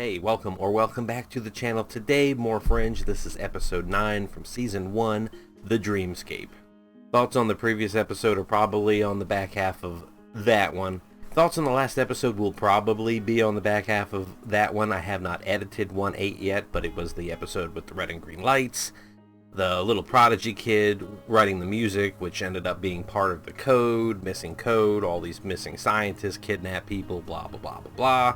Hey, welcome back to the channel. Today, more Fringe. This is episode 9 from season 1, The Dreamscape. Thoughts on the previous episode are probably on the back half of that one. Thoughts on the last episode will probably be on the back half of that one. I have not edited 1/8 yet, but it was the episode with the red and green lights. The little prodigy kid writing the music, which ended up being part of the code, missing code, all these missing scientists, kidnap people, blah, blah, blah, blah, blah.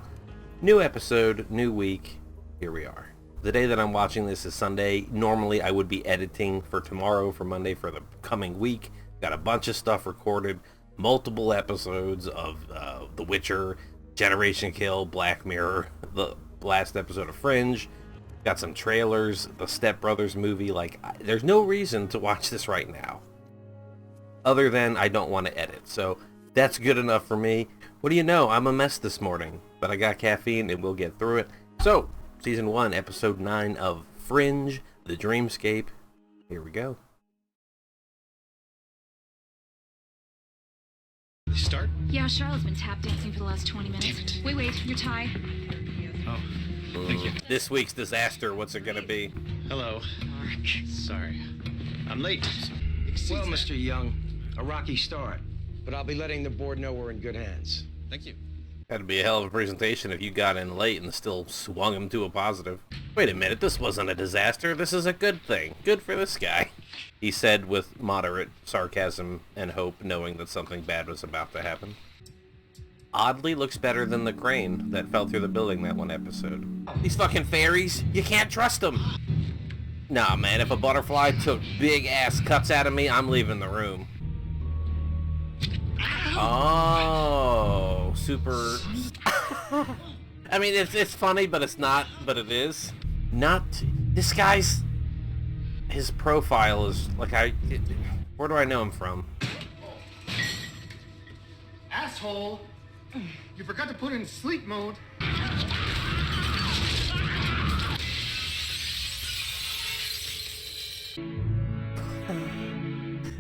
New episode, new week, here we are. The day that I'm watching this is Sunday. Normally I would be editing for tomorrow, for Monday, for the coming week. Got a bunch of stuff recorded, multiple episodes of The Witcher, Generation Kill, Black Mirror, the last episode of Fringe. Got some trailers, the Step Brothers movie. There's no reason to watch this right now, other than I don't want to edit. So that's good enough for me. What do you know? I'm a mess this morning, but I got caffeine and we'll get through it. So, season 1, episode 9 of Fringe, The Dreamscape. Here we go. Start? Yeah, Charlotte's been tap dancing for the last 20 minutes. Damn it. Wait, your tie. Oh, thank you. This week's disaster, what's it gonna be? Hello. Mark. Sorry. I'm late. Well, Mr. Young, a rocky start, but I'll be letting the board know we're in good hands. Thank you. That'd be a hell of a presentation if you got in late and still swung him to a positive. Wait a minute, this wasn't a disaster. This is a good thing. Good for this guy. He said with moderate sarcasm and hope, knowing that something bad was about to happen. Oddly looks better than the crane that fell through the building that one episode. These fucking fairies, you can't trust them. Nah, man, if a butterfly took big ass cuts out of me, I'm leaving the room. Oh, super. I mean, it's funny, but it's not, but it is. Not, this guy's, his profile is, where do I know him from? Asshole! You forgot to put in sleep mode.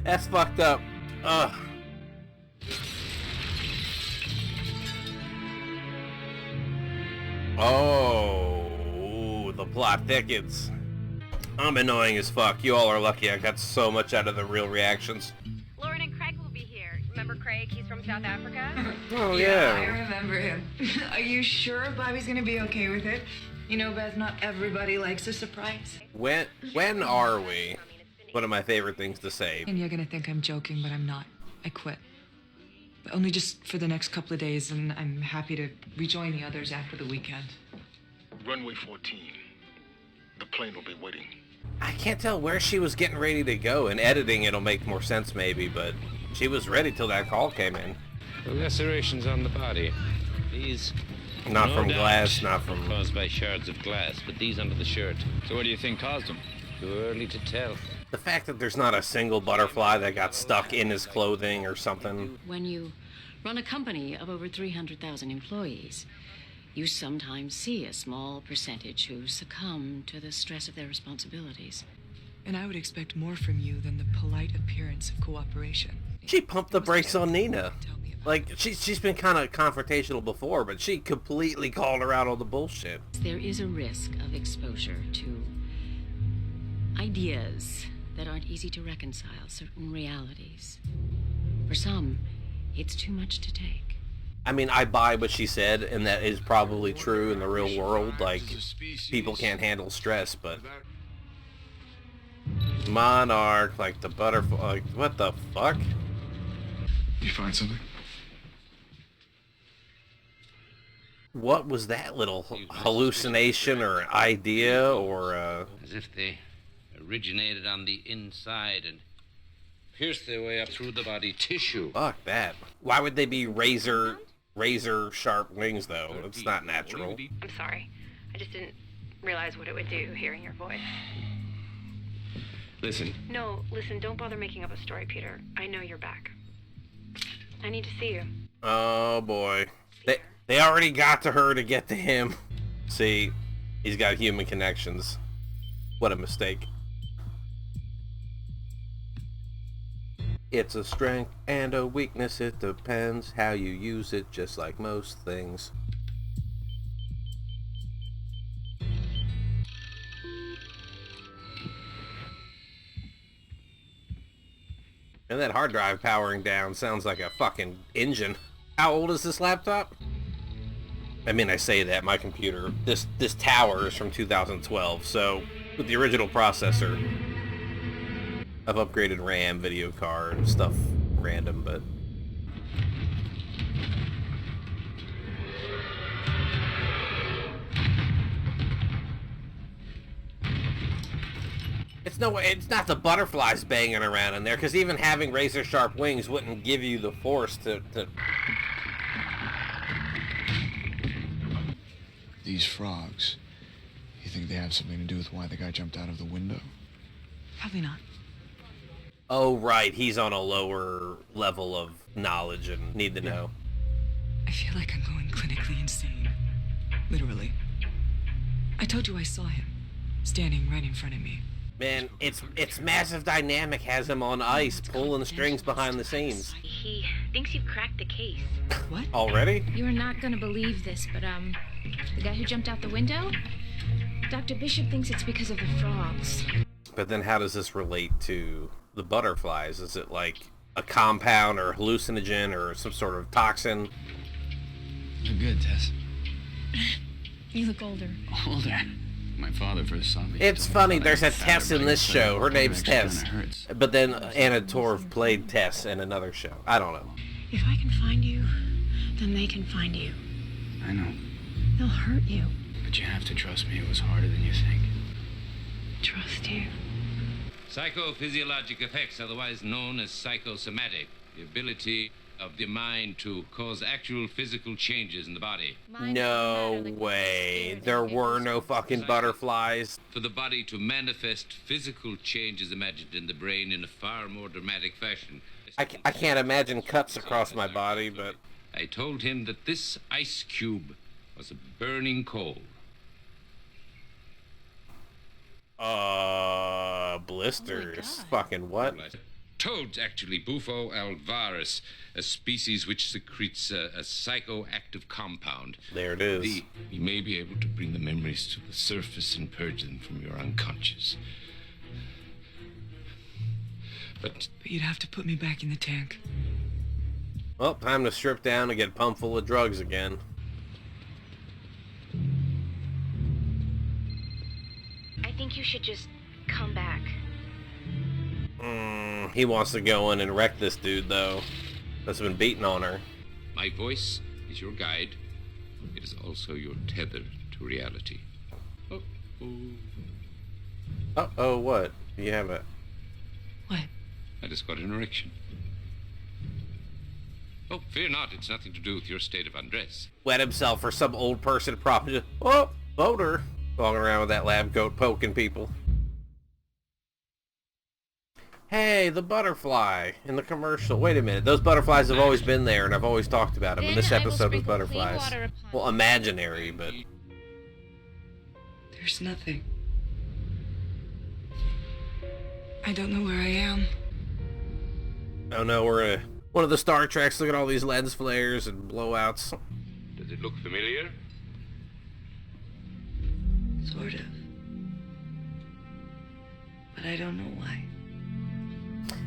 That's fucked up. Ugh. Oh, the plot thickens. I'm annoying as fuck. You all are lucky I got so much out of the real reactions. Lauren and Craig will be here. Remember Craig? He's from South Africa. Oh, I yeah. remember him. Are you sure Bobby's gonna be okay with it? You know, Beth, not everybody likes a surprise. When are we? One of my favorite things to say. And you're gonna think I'm joking, but I'm not. I quit. But only just for the next couple of days, and I'm happy to rejoin the others after the weekend. Runway 14. The plane will be waiting. I can't tell where she was getting ready to go. In editing, it'll make more sense maybe, but she was ready till that call came in. The lacerations on the body. These... Not no from doubt glass, not from... caused by shards of glass, but these under the shirt. So what do you think caused them? Too early to tell. The fact that there's not a single butterfly that got stuck in his clothing or something. When you run a company of over 300,000 employees, you sometimes see a small percentage who succumb to the stress of their responsibilities. And I would expect more from you than the polite appearance of cooperation. She pumped the brakes on Nina. Tell me about Like, she's been kind of confrontational before, but she completely called her out on the bullshit. There is a risk of exposure to ideas that aren't easy to reconcile, certain realities. For some, it's too much to take. I mean, I buy what she said, and that is probably true in the real world. Like, people can't handle stress, but... Monarch, like the butterfly, like, what the fuck? You find something? What was that little hallucination or idea or, As if they originated on the inside and pierced their way up through the body tissue. Fuck that. Why would they be razor sharp wings, though? It's not natural. I'm sorry. I just didn't realize what it would do hearing your voice. Listen, No, listen, don't bother making up a story, Peter. I know you're back. I need to see you. Oh, boy. They already got to her to get to him. See, he's got human connections. What a mistake. It's a strength and a weakness, it depends how you use it, just like most things. And that hard drive powering down sounds like a fucking engine. How old is this laptop? I mean, I say that, my computer, this tower is from 2012, so with the original processor, I've upgraded RAM, video card, stuff random, but... It's not the butterflies banging around in there, because even having razor sharp wings wouldn't give you the force to... These frogs, you think they have something to do with why the guy jumped out of the window? Probably not. Oh, right, he's on a lower level of knowledge and need to know. I feel like I'm going clinically insane. Literally. I told you I saw him, standing right in front of me. Man, it's Massive Dynamic has him on ice, pulling strings behind the scenes. He thinks you've cracked the case. What? Already? You're not gonna believe this, but the guy who jumped out the window? Dr. Bishop thinks it's because of the frogs. But then how does this relate to the butterflies? Is it like a compound or hallucinogen or some sort of toxin? You're good, Tess. You look older. Older. My father first saw me. It's funny, there's a Tess in this show. Her name's Tess. But then Anna Torv played Tess in another show. I don't know. If I can find you, then they can find you. I know. They'll hurt you. But you have to trust me, it was harder than you think. Trust you. Psychophysiologic effects, otherwise known as psychosomatic, the ability of the mind to cause actual physical changes in the body. No way. There were no fucking butterflies. For the body to manifest physical changes imagined in the brain in a far more dramatic fashion. I can't imagine cuts across my body, but... I told him that this ice cube was a burning coal. Blisters. Fucking what? Toads, actually. Bufo alvaris, a species which secretes a psychoactive compound. There it is. We may be able to bring the memories to the surface and purge them from your unconscious. But you'd have to put me back in the tank. Well, time to strip down and get pumped full of drugs again. I think you should just come back. He wants to go in and wreck this dude, though. That's been beating on her. My voice is your guide. It is also your tether to reality. Uh-oh, what? You have a... What? I just got an erection. Oh, fear not. It's nothing to do with your state of undress. Wet himself for some old person probably just... Oh, boater. Walking around with that lab coat poking people. Hey, the butterfly in the commercial. Wait a minute. Those butterflies have always been there, and I've always talked about them. And this episode was butterflies. Well, imaginary, but... There's nothing. I don't know where I am. Oh no, we're in one of the Star Treks. Look at all these lens flares and blowouts. Does it look familiar? Sort of. But I don't know why.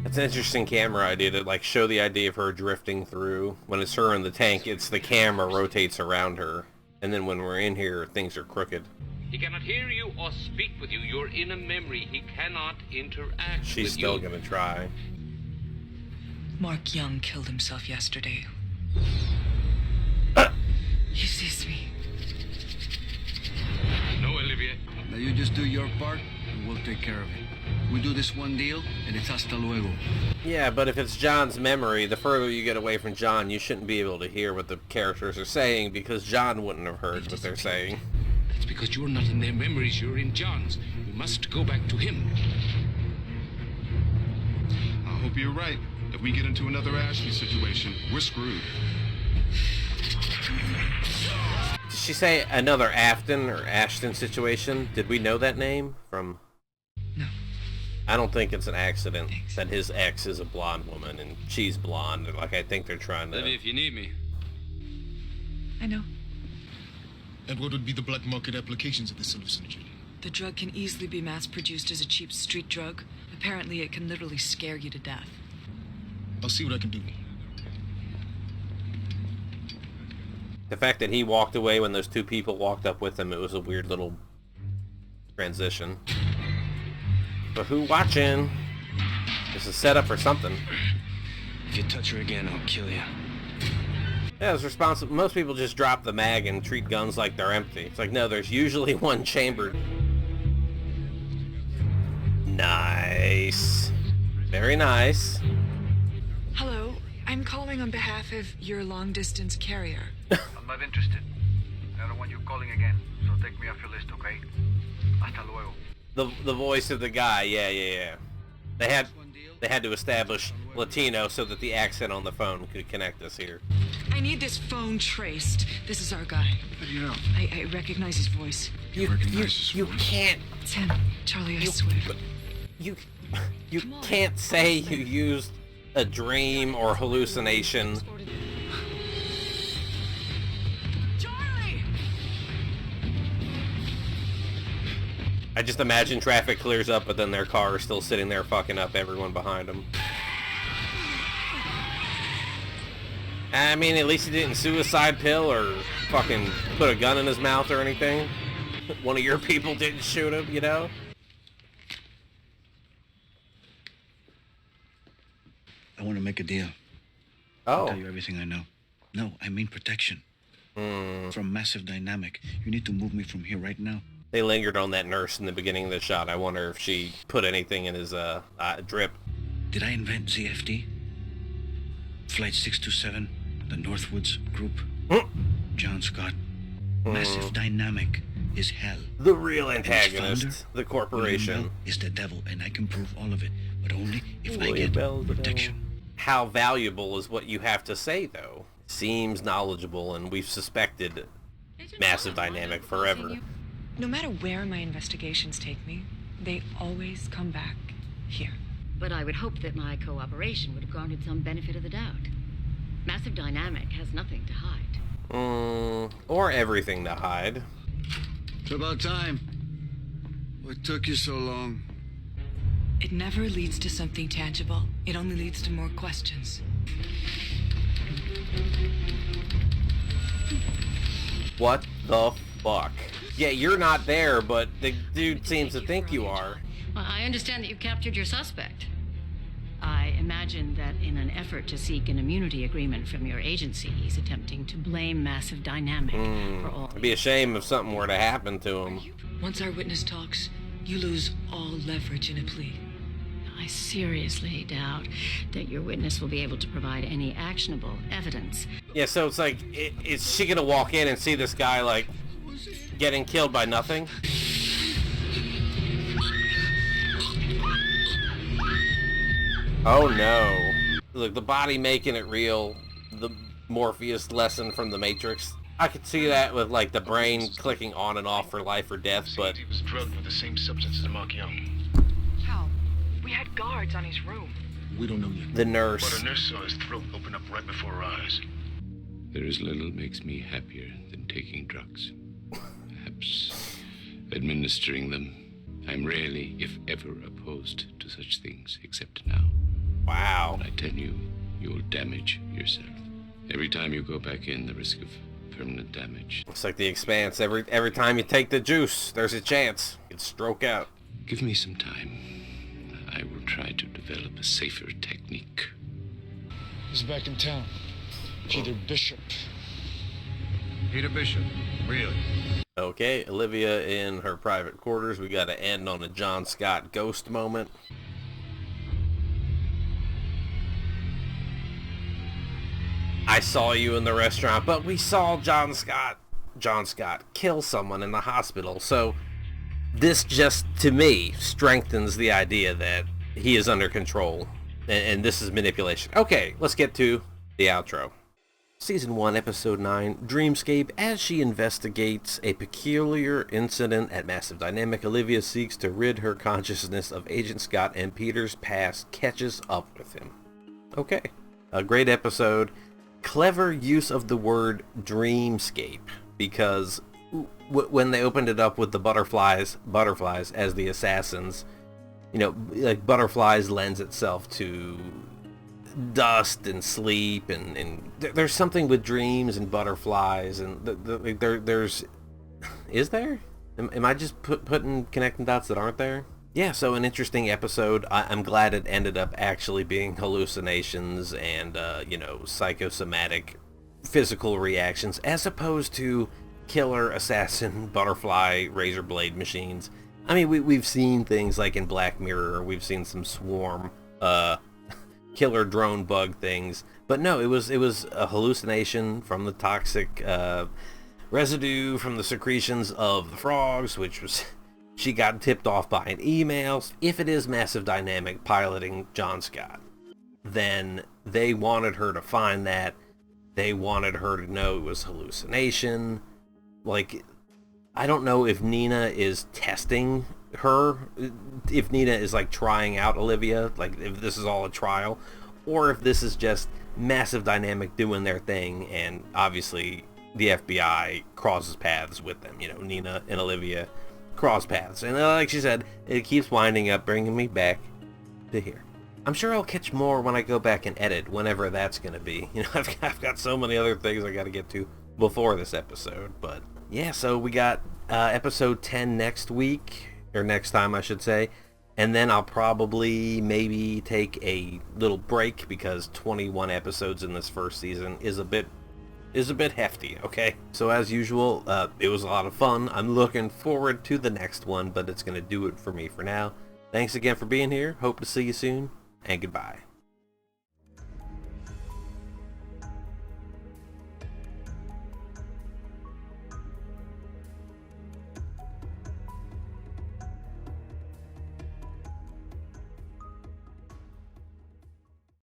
That's an interesting camera idea to like show the idea of her drifting through. When it's her in the tank, it's the camera rotates around her. And then when we're in here, things are crooked. He cannot hear you or speak with you. You're in a memory. He cannot interact She's with still you. gonna try. Mark Young killed himself yesterday. He sees me. No, Olivia. Now you just do your part, and we'll take care of it. We do this one deal, and it's hasta luego. Yeah, but if it's John's memory, the further you get away from John, you shouldn't be able to hear what the characters are saying because John wouldn't have heard what they're saying. That's because you're not in their memories. You're in John's. You must go back to him. I hope you're right. If we get into another Ashley situation, we're screwed. Did she say another Afton or Ashton situation? Did we know that name from... No. I don't think it's an accident that his ex is a blonde woman and she's blonde. And like I think they're trying to... Olivia, if you need me. I know. And what would be the black market applications of this hallucinogen? The drug can easily be mass-produced as a cheap street drug. Apparently, it can literally scare you to death. I'll see what I can do. The fact that he walked away when those two people walked up with him, it was a weird little transition. But who watching? This is set up for something. If you touch her again, I'll kill you. Yeah, it's responsible. Most people just drop the mag and treat guns like they're empty. It's like, no, there's usually one chambered. Nice. Very nice. Hello, I'm calling on behalf of your long-distance carrier. I'm not interested. I don't want you calling again, so take me off your list, okay? Hasta luego. The voice of the guy, yeah. They had to establish Latino so that the accent on the phone could connect us here. I need this phone traced. This is our guy. How do you know? I recognize his voice. You can't. It's him, Charlie, I swear. You can't say you used a dream or hallucination. Charlie! I just imagine traffic clears up, but then their car is still sitting there fucking up everyone behind them. I mean, at least he didn't suicide pill or fucking put a gun in his mouth or anything. One of your people didn't shoot him, you know? I want to make a deal. Oh. I'll tell you everything I know. No, I mean protection. From Massive Dynamic. You need to move me from here right now. They lingered on that nurse in the beginning of the shot. I wonder if she put anything in his drip. Did I invent ZFD? Flight 627, the Northwoods Group, John Scott. Massive Dynamic is hell. The real And its antagonist, founder, the corporation. William Bell, is the devil, and I can prove all of it, but only if I William get Bell's the protection. How valuable is what you have to say, though? Seems knowledgeable, and we've suspected Massive Dynamic forever. No matter where my investigations take me, they always come back here. But I would hope that my cooperation would have garnered some benefit of the doubt. Massive Dynamic has nothing to hide. Or everything to hide. It's about time. What took you so long? It never leads to something tangible. It only leads to more questions. What the fuck? Yeah, you're not there, but the dude seems to think you are. Well, I understand that you've captured your suspect. I imagine that in an effort to seek an immunity agreement from your agency, he's attempting to blame Massive Dynamic for all... It'd be a shame if something were to happen to him. Once our witness talks, you lose all leverage in a plea. I seriously doubt that your witness will be able to provide any actionable evidence. Yeah, so it's like, is she gonna walk in and see this guy, like, getting killed by nothing? Oh no. Look, the body making it real, the Morpheus lesson from the Matrix. I could see that with, like, the brain clicking on and off for life or death, but... He was drugged with the same substance as Mark Young. How? We had guards on his room. We don't know yet. The nurse. But a nurse saw his throat open up right before our eyes. There is little makes me happier than taking drugs. Perhaps administering them. I'm rarely, if ever, opposed to such things, except now. Wow. But I tell you, you will damage yourself. Every time you go back in, the risk of permanent damage. It's like The Expanse. Every time you take the juice, there's a chance you'd stroke out. Give me some time. I will try to develop a safer technique. He's back in town. Peter Bishop. Peter Bishop? Really? Okay, Olivia in her private quarters. We got to end on a John Scott ghost moment. I saw you in the restaurant, but we saw John Scott kill someone in the hospital. So this just, to me, strengthens the idea that he is under control and this is manipulation. Okay, let's get to the outro. Season 1, Episode 9, Dreamscape. As she investigates a peculiar incident at Massive Dynamic, Olivia seeks to rid her consciousness of Agent Scott, and Peter's past catches up with him. Okay. A great episode. Clever use of the word dreamscape, because when they opened it up with the butterflies as the assassins, you know, like butterflies lends itself to dust and sleep, and there's something with dreams and butterflies, and there's is there? Am I just connecting dots that aren't there? Yeah, so an interesting episode. I'm glad it ended up actually being hallucinations and, psychosomatic physical reactions, as opposed to killer, assassin, butterfly, razor blade machines. I mean, we've seen things like in Black Mirror, we've seen some swarm, killer drone bug things, but no, it was a hallucination from the toxic, residue from the secretions of the frogs, which was, she got tipped off by an email. If it is Massive Dynamic piloting John Scott, then they wanted her to find that. They wanted her to know it was hallucination. Like, I don't know if Nina is testing her, if Nina is like trying out Olivia, like if this is all a trial, or if this is just Massive Dynamic doing their thing, and obviously the FBI crosses paths with them. Nina and Olivia cross paths, and like she said, it keeps winding up bringing me back to here. I'm sure I'll catch more when I go back and edit, whenever that's going to be. I've got so many other things I got to get to before this episode, but yeah, so we got episode 10 next week, or next time I should say, and then I'll probably maybe take a little break, because 21 episodes in this first season is a bit hefty, okay? So as usual, it was a lot of fun. I'm looking forward to the next one, but it's going to do it for me for now. Thanks again for being here. Hope to see you soon, and goodbye.